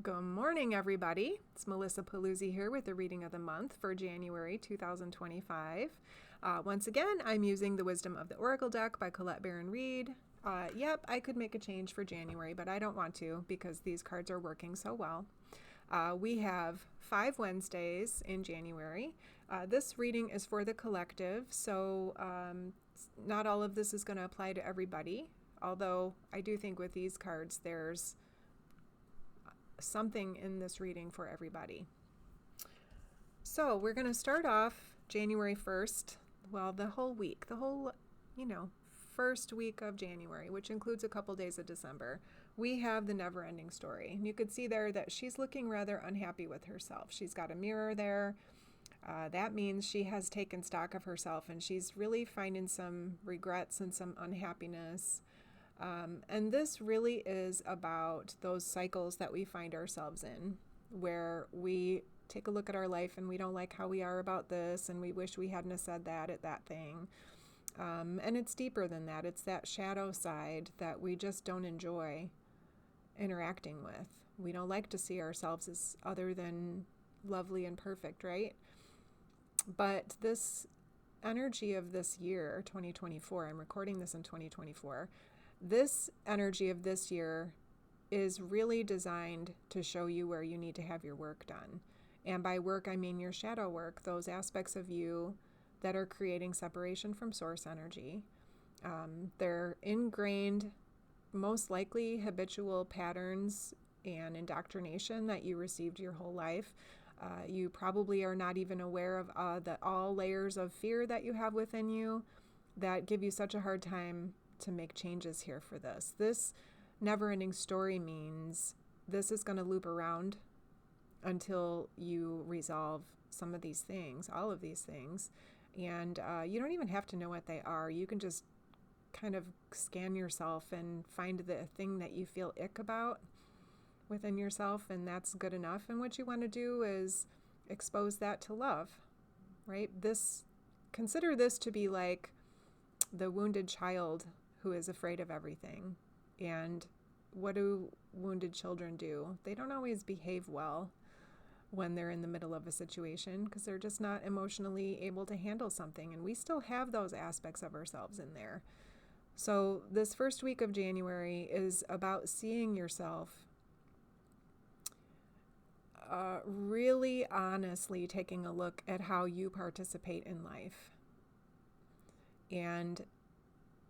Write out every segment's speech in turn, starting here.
Good morning, everybody. It's Melissa Paluzzi here with the reading of the month for January 2025. Once again, I'm using the Wisdom of the Oracle deck by Colette Baron-Reid. Yep, I could make a change for January, but I don't want to because these cards are working so well. We have 5 Wednesdays in January. This reading is for the collective, so not all of this is going to apply to everybody, although I do think with these cards there's something in this reading for everybody. So we're going to start off January 1st, well, the whole week, first week of January, which includes a couple days of December. We have the never-ending story. And you could see there that she's looking rather unhappy with herself. She's got a mirror there. That means she has taken stock of herself and she's really finding some regrets and some unhappiness. And this really is about those cycles that we find ourselves in, where we take a look at our life and we don't like how we are about this, and we wish we hadn't have said that at that thing. And it's deeper than that. It's that shadow side that we just don't enjoy interacting with. We don't like to see ourselves as other than lovely and perfect, right? But this energy of this year, 2024, I'm recording this in 2024, this energy of this year is really designed to show you where you need to have your work done. And by work, I mean your shadow work, those aspects of you that are creating separation from source energy. They're ingrained, most likely habitual patterns and indoctrination that you received your whole life. You probably are not even aware of all layers of fear that you have within you that give you such a hard time to make changes here for this. This never-ending story means this is going to loop around until you resolve some of these things, all of these things. And you don't even have to know what they are. You can just kind of scan yourself and find the thing that you feel ick about within yourself, and that's good enough. And what you want to do is expose that to love, right? Consider this to be like the wounded child who is afraid of everything. And what do wounded children do? They don't always behave well when they're in the middle of a situation because they're just not emotionally able to handle something. And we still have those aspects of ourselves in there. So this first week of January is about seeing yourself really honestly taking a look at how you participate in life and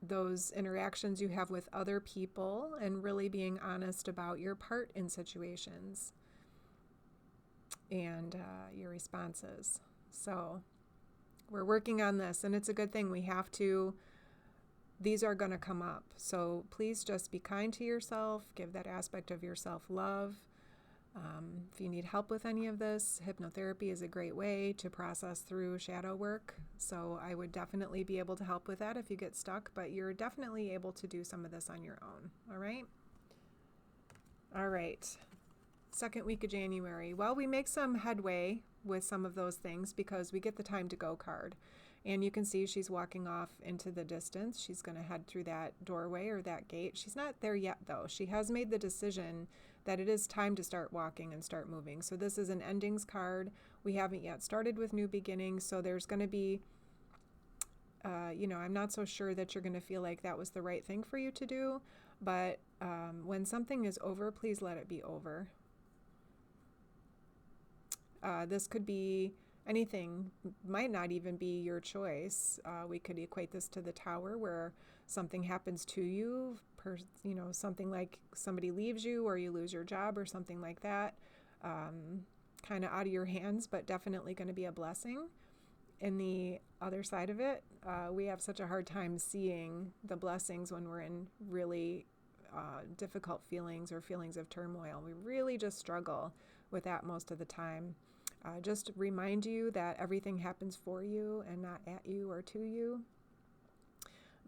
those interactions you have with other people, and really being honest about your part in situations and your responses. So we're working on this, and it's a good thing. These are going to come up. So please just be kind to yourself, give that aspect of yourself love. If you need help with any of this, hypnotherapy is a great way to process through shadow work. So I would definitely be able to help with that if you get stuck, but you're definitely able to do some of this on your own. All right. All right. Second week of January. Well, we make some headway with some of those things because we get the time to go card. And you can see she's walking off into the distance. She's going to head through that doorway or that gate. She's not there yet, though. She has made the decision that it is time to start walking and start moving. So this is an endings card. We haven't yet started with new beginnings. So there's going to be, I'm not so sure that you're going to feel like that was the right thing for you to do. But when something is over, please let it be over. This could be anything, might not even be your choice. We could equate this to the tower where something happens to you, something like somebody leaves you or you lose your job or something like that, kind of out of your hands, but definitely going to be a blessing. In the other side of it, we have such a hard time seeing the blessings when we're in really difficult feelings or feelings of turmoil. We really just struggle with that most of the time. Just remind you that everything happens for you and not at you or to you.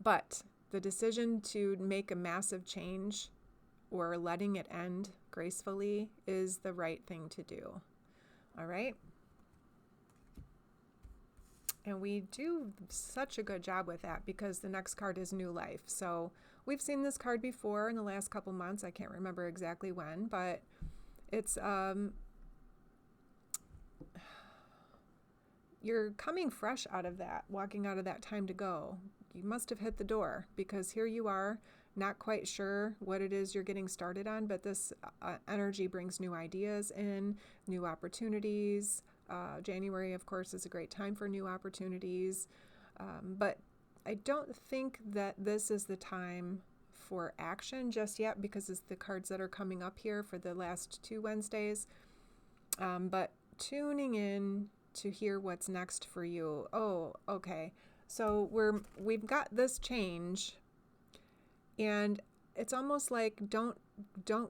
But the decision to make a massive change or letting it end gracefully is the right thing to do. All right? And we do such a good job with that because the next card is New Life. So we've seen this card before in the last couple months. I can't remember exactly when, but It's you're coming fresh out of that, walking out of that time to go. You must have hit the door, because here you are, not quite sure what it is you're getting started on, but this energy brings new ideas in, new opportunities. January, of course, is a great time for new opportunities, but I don't think that this is the time for action just yet, because it's the cards that are coming up here for the last 2 Wednesdays. But tuning in to hear what's next for you. Oh, okay. So we've got this change, and it's almost like don't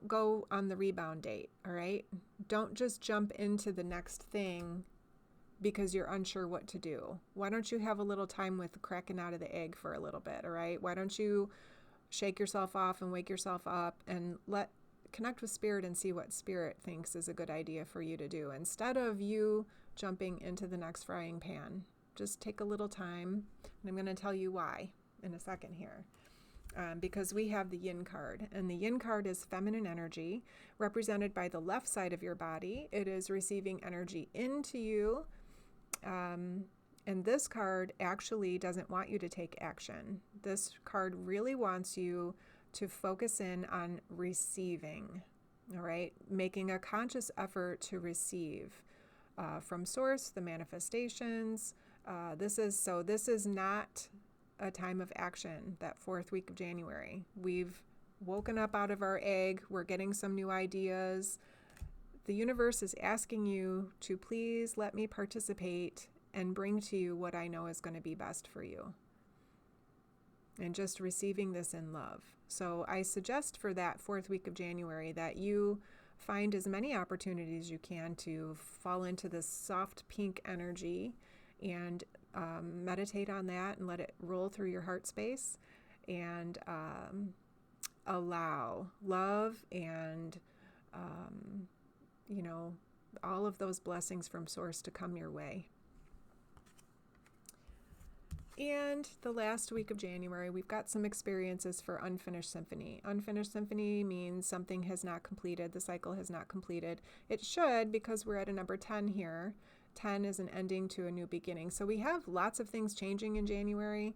go on the rebound date, all right? Don't just jump into the next thing because you're unsure what to do. Why don't you have a little time with cracking out of the egg for a little bit, all right? Why don't you shake yourself off and wake yourself up and connect with spirit and see what spirit thinks is a good idea for you to do, instead of you jumping into the next frying pan. Just take a little time, and I'm going to tell you why in a second here. Because we have the yin card, and the yin card is feminine energy, represented by the left side of your body. It is receiving energy into you, and this card actually doesn't want you to take action. This card really wants you to focus in on receiving, all right? Making a conscious effort to receive from source, the manifestations. This is not a time of action, that 4th week of January. We've woken up out of our egg. We're getting some new ideas. The universe is asking you to please let me participate and bring to you what I know is going to be best for you. And just receiving this in love. So I suggest for that 4th week of January that you find as many opportunities as you can to fall into this soft pink energy, and meditate on that and let it roll through your heart space, and allow love and all of those blessings from source to come your way. And the last week of January, we've got some experiences for unfinished symphony. Unfinished symphony means something has not completed, the cycle has not completed. It should, because we're at a number 10 here. 10 is an ending to a new beginning. So we have lots of things changing in January.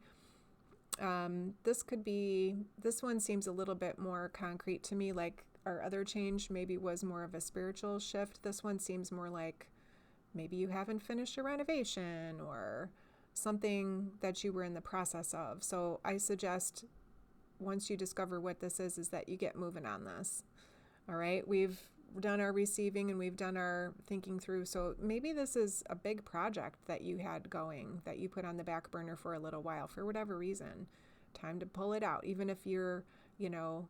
This one seems a little bit more concrete to me, like our other change maybe was more of a spiritual shift. This one seems more like maybe you haven't finished a renovation or something that you were in the process of. So I suggest, once you discover what this is that you get moving on this. All right, we've done our receiving and we've done our thinking through. So maybe this is a big project that you had going that you put on the back burner for a little while for whatever reason. Time to pull it out. Even if you're,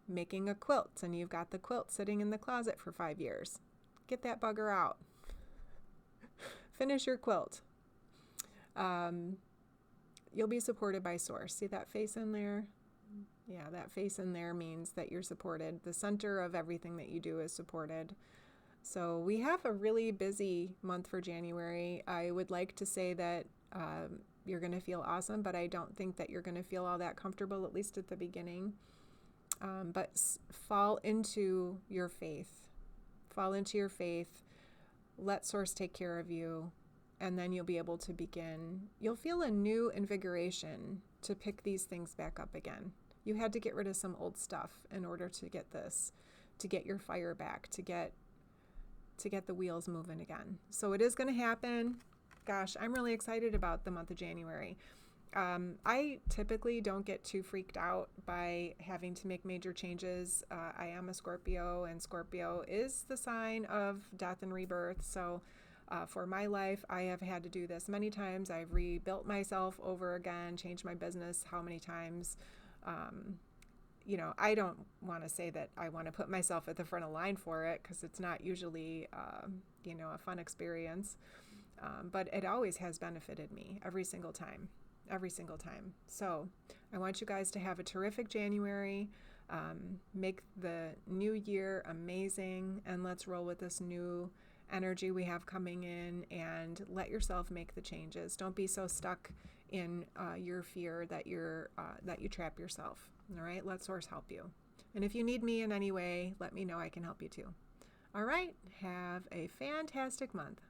making a quilt and you've got the quilt sitting in the closet for 5 years, get that bugger out. Finish your quilt. You'll be supported by source. See that face in there? Yeah, that face in there means that you're supported. The center of everything that you do is supported. So we have a really busy month for January. I would like to say that you're going to feel awesome, but I don't think that you're going to feel all that comfortable, at least at the beginning. But fall into your faith. Fall into your faith. Let source take care of you. And then you'll be able to begin. You'll feel a new invigoration to pick these things back up again. You had to get rid of some old stuff in order to get this, to get your fire back, to get the wheels moving again. So it is going to happen. Gosh, I'm really excited about the month of January. I typically don't get too freaked out by having to make major changes. I am a Scorpio, and Scorpio is the sign of death and rebirth. So for my life, I have had to do this many times. I've rebuilt myself over again, changed my business how many times. I don't want to say that I want to put myself at the front of line for it, because it's not usually, a fun experience. But it always has benefited me every single time. So I want you guys to have a terrific January. Make the new year amazing, and let's roll with this new energy we have coming in, and let yourself make the changes. Don't be so stuck in your fear that you trap yourself. All right, let source help you. And if you need me in any way, let me know. I can help you too. All right, have a fantastic month.